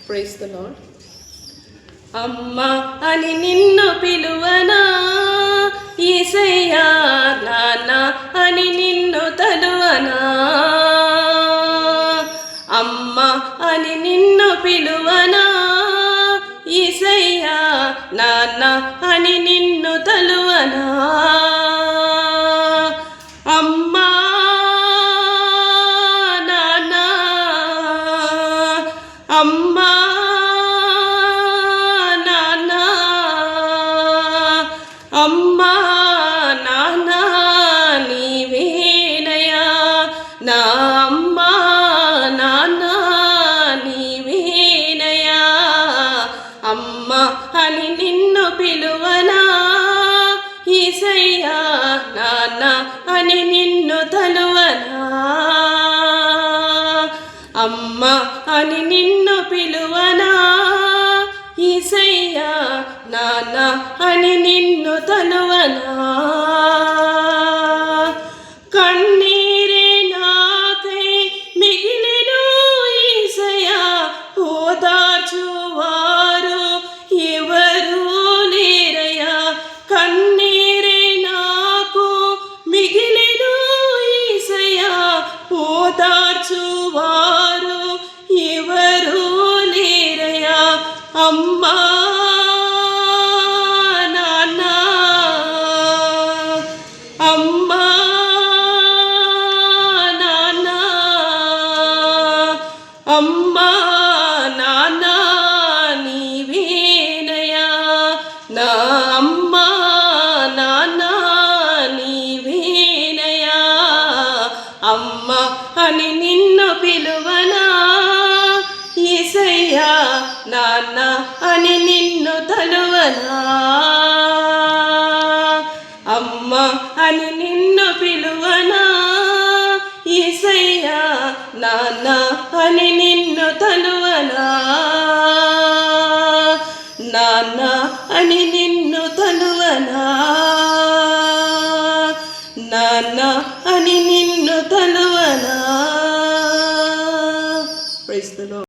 Praise the lord. అమ్మా అని నిన్ను పిలువనా యేసయ్యా, నాన్న అని నిన్ను తలువనా. అమ్మా అని నిన్ను పిలువనా యేసయ్యా, నాన్న అని నిన్ను తలువనా. అమ్మా నాన్న, అమ్మా నాన్న, అమ్మా నాన్న నీవేనయా. నా అమ్మా నాన్న నీవేనయా. అమ్మా అని నిన్ను పిలువనా యేసయ్యా, నాన్న అని నిన్ను తలువనా. అమ్మా అని నిన్ను పిలువనా యేసయ్యా, నాన్న అని నిన్ను తలువనా. కన్నీరే నాకై మిగిలెను యేసయ్యా, ఓదార్చువారు ఎవరు లేరయ్యా. కన్నీరే నాకు మిగిలెను యేసయ్యా, ఓదార్చువారు ఎవరు లేరయ్యా. అమ్మా నాన్న, అమ్మా నాన్న, అమ్మా నాన్న నీవేనయా. నా అమ్మా నాన్న నీవేనయా. అమ్మా అని నిన్ను పిలువనా యేసయ్యా, నాన్న అని నిన్ను తలువనా. అమ్మా అని నిన్ను పిలువనా యేసయ్యా, నాన్న అని నిన్ను తలువనా. నాన్న అని నిన్ను తలువనా. నాన్న అని నిన్ను తలువనా.